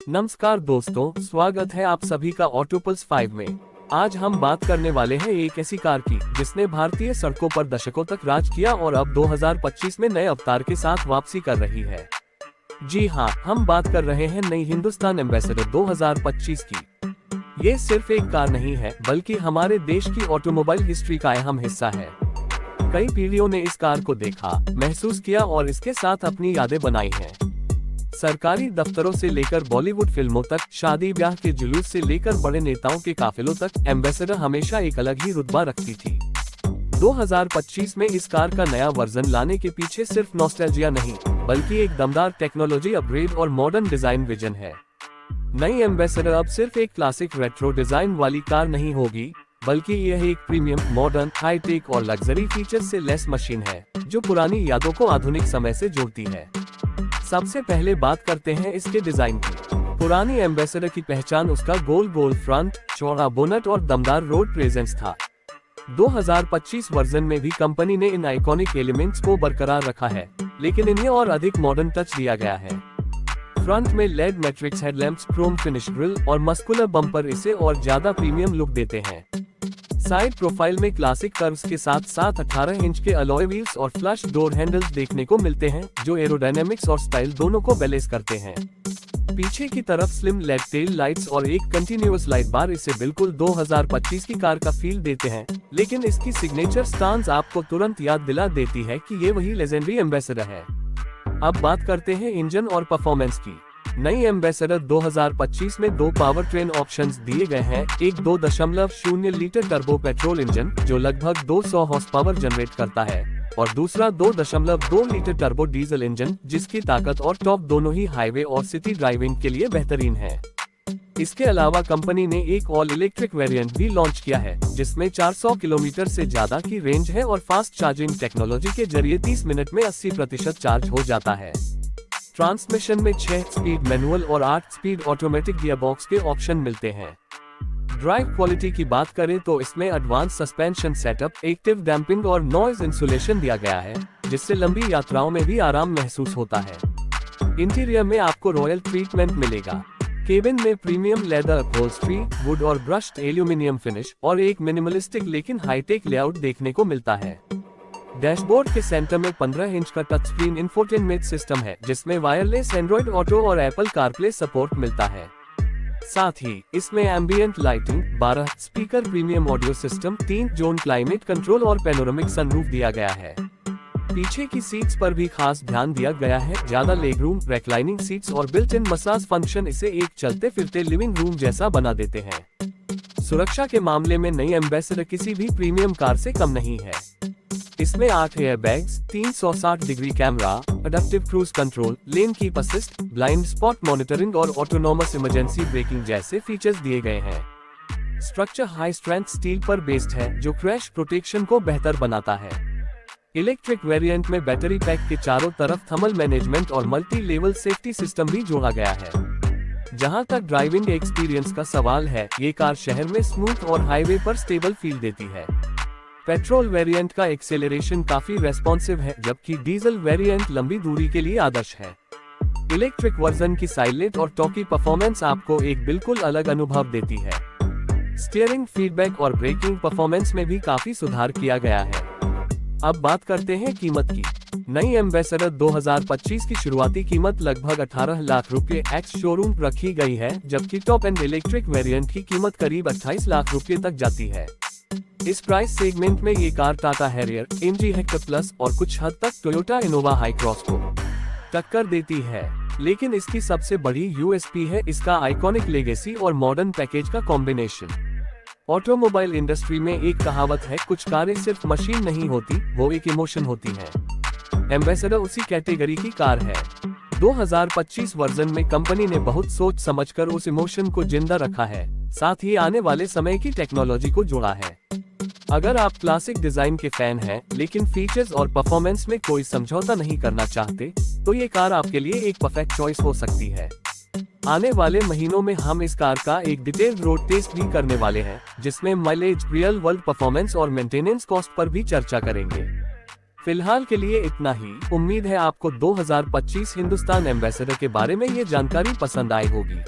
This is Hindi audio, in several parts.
नमस्कार दोस्तों, स्वागत है आप सभी का ऑटोपल्स 5 में। आज हम बात करने वाले हैं एक ऐसी कार की जिसने भारतीय सड़कों पर दशकों तक राज किया और अब 2025 में नए अवतार के साथ वापसी कर रही है। जी हाँ, हम बात कर रहे हैं नई हिंदुस्तान एम्बेसडर 2025 की। ये सिर्फ एक कार नहीं है, बल्कि हमारे देश की ऑटोमोबाइल हिस्ट्री का अहम हिस्सा है। कई पीढ़ियों ने इस कार को देखा, महसूस किया और इसके साथ अपनी यादें बनाई हैं। सरकारी दफ्तरों से लेकर बॉलीवुड फिल्मों तक, शादी ब्याह के जुलूस से लेकर बड़े नेताओं के काफिलों तक, एम्बेसडर हमेशा एक अलग ही रुतबा रखती थी। 2025 में इस कार का नया वर्जन लाने के पीछे सिर्फ नॉस्टैल्जिया नहीं, बल्कि एक दमदार टेक्नोलॉजी अपग्रेड और मॉडर्न डिजाइन विजन है। नई एम्बेसडर अब सिर्फ एक क्लासिक रेट्रो डिजाइन वाली कार नहीं होगी, बल्कि यह एक प्रीमियम, मॉडर्न, हाईटेक और लग्जरी फीचर्स से लेस मशीन है, जो पुरानी यादों को आधुनिक समय से जोड़ती है। सबसे पहले बात करते हैं इसके डिजाइन की। पुरानी एम्बेसडर की पहचान उसका गोल फ्रंट, चौड़ा बोनट और दमदार रोड प्रेजेंस था। 2025 वर्जन में भी कंपनी ने इन आइकॉनिक एलिमेंट्स को बरकरार रखा है, लेकिन इन्हें और अधिक मॉडर्न टच दिया गया है। फ्रंट में LED matrix headlamps, chrome finish grille और मस्कुलर बम्पर इसे और ज्यादा प्रीमियम लुक देते हैं। साइड प्रोफाइल में क्लासिक कर्व्स के साथ साथ 18 इंच के अलॉय व्हील्स और फ्लश डोर हैंडल्स देखने को मिलते हैं, जो एरोडायनेमिक्स और स्टाइल दोनों को बैलेंस करते हैं। पीछे की तरफ स्लिम लेड टेल लाइट्स और एक कंटिन्यूअस लाइट बार इसे बिल्कुल 2025 की कार का फील देते हैं, लेकिन इसकी सिग्नेचर स्टांस आपको तुरंत याद दिला देती है कि ये वही लेजेंडरी एम्बेसडर है। अब बात करते हैं इंजन और परफॉर्मेंस की। नई एम्बेसडर 2025 में दो पावर ट्रेन ऑप्शंस दिए गए हैं। एक 2.0 लीटर टर्बो पेट्रोल इंजन जो लगभग 200 हॉर्स पावर जनरेट करता है, और दूसरा 2.2 लीटर टर्बो डीजल इंजन जिसकी ताकत और टॉप दोनों ही हाईवे और सिटी ड्राइविंग के लिए बेहतरीन है। इसके अलावा कंपनी ने एक ऑल इलेक्ट्रिक वेरिएंट भी लॉन्च किया है, जिसमें 400 किलोमीटर से ज्यादा की रेंज है और फास्ट चार्जिंग टेक्नोलॉजी के जरिए 30 मिनट में 80% चार्ज हो जाता है। ट्रांसमिशन में 6 स्पीड मैनुअल और 8 स्पीड ऑटोमेटिक गियरबॉक्स के ऑप्शन मिलते हैं। ड्राइव क्वालिटी की बात करें तो इसमें advance suspension setup, active damping और नॉइज इंसुलेशन दिया गया है, जिससे लंबी यात्राओं में भी आराम महसूस होता है। इंटीरियर में आपको रॉयल ट्रीटमेंट मिलेगा। केबिन में प्रीमियम लेदर अपहोल्स्ट्री, वुड और ब्रश्ड एल्यूमिनियम फिनिश और एक मिनिमलिस्टिक लेकिन हाईटेक लेआउट देखने को मिलता है। डैशबोर्ड के सेंटर में 15 इंच का टच स्क्रीन इंफोटेनमेंट सिस्टम है, जिसमें वायरलेस एंड्रॉइड ऑटो और एप्पल कारप्ले सपोर्ट मिलता है। साथ ही इसमें ambient lighting, 12 speaker, premium audio system, 3 zone climate control और पैनोरामिक सनरूफ दिया गया है। पीछे की सीट्स पर भी खास ध्यान दिया गया है। ज्यादा लेग रूम, रेक्लाइनिंग सीट्स और बिल्ट इन मसाज फंक्शन इसे एक चलते फिरते लिविंग रूम जैसा बना देते हैं। सुरक्षा के मामले में नई एम्बेसडर किसी भी प्रीमियम कार से कम नहीं है। इसमें 8 airbags, 360 degree camera, adaptive cruise control, lane keep assist, blind spot monitoring और ऑटोनोमस इमरजेंसी ब्रेकिंग जैसे फीचर्स दिए गए हैं। स्ट्रक्चर हाई स्ट्रेंथ स्टील पर बेस्ड है, जो क्रैश प्रोटेक्शन को बेहतर बनाता है। इलेक्ट्रिक वेरिएंट में बैटरी पैक के चारों तरफ थर्मल मैनेजमेंट और मल्टी लेवल सेफ्टी सिस्टम भी जोड़ा गया है। जहां तक ड्राइविंग एक्सपीरियंस का सवाल है, ये कार शहर में स्मूथ और हाईवे पर स्टेबल फील देती है। पेट्रोल वेरिएंट का एक्सेलरेशन काफी रेस्पॉन्सिव है, जबकि डीजल वेरिएंट लंबी दूरी के लिए आदर्श है। इलेक्ट्रिक वर्जन की साइलेंट और टॉकी परफॉर्मेंस आपको एक बिल्कुल अलग अनुभव देती है। स्टीयरिंग, फीडबैक और ब्रेकिंग परफॉर्मेंस में भी काफी सुधार किया गया है। अब बात करते हैं कीमत की। नई एम्बेसडर 2025 की शुरुआती कीमत लगभग 18 लाख रुपए एक्स शोरूम रखी गई है, जबकि टॉप एंड इलेक्ट्रिक वेरिएंट की कीमत करीब 28 लाख रुपए तक जाती है। इस प्राइस सेगमेंट में ये car Tata Harrier, MG Hector plus और कुछ हद तक टोयोटा इनोवा हाई क्रॉस को टक्कर देती है। लेकिन इसकी सबसे बड़ी यूएसपी है इसका आइकॉनिक लेगेसी और मॉडर्न पैकेज का कॉम्बिनेशन। ऑटोमोबाइल इंडस्ट्री में एक कहावत है, कुछ कारें सिर्फ मशीन नहीं होती, वो एक इमोशन होती हैं। एम्बेसडर उसी कैटेगरी की कार है। 2025 वर्जन में कंपनी ने बहुत सोच समझकर उस इमोशन को जिंदा रखा है, साथ ही आने वाले समय की टेक्नोलॉजी को जोड़ा है। अगर आप क्लासिक डिजाइन के फैन हैं, लेकिन फीचर्स और परफॉर्मेंस में कोई समझौता नहीं करना चाहते, तो ये कार आपके लिए एक परफेक्ट चॉइस हो सकती है। आने वाले महीनों में हम इस कार का एक डिटेल्ड रोड टेस्ट भी करने वाले हैं, जिसमें माइलेज, रियल वर्ल्ड परफॉर्मेंस और मेंटेनेंस कॉस्ट पर भी चर्चा करेंगे। फिलहाल के लिए इतना ही। उम्मीद है आपको 2025 हिंदुस्तान एम्बेसडर के बारे में ये जानकारी पसंद आई होगी।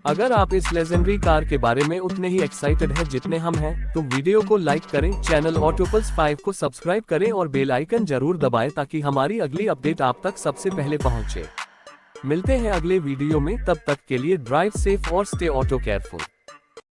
अगर आप इस लेजेंडरी कार के बारे में उतने ही एक्साइटेड हैं जितने हम हैं, तो वीडियो को लाइक करें, चैनल ऑटोपल्स 5 को सब्सक्राइब करें और बेल आइकन जरूर दबाएं ताकि हमारी अगली अपडेट आप तक सबसे पहले पहुंचे। मिलते हैं अगले वीडियो में, तब तक के लिए ड्राइव सेफ और स्टे ऑटो केयरफुल।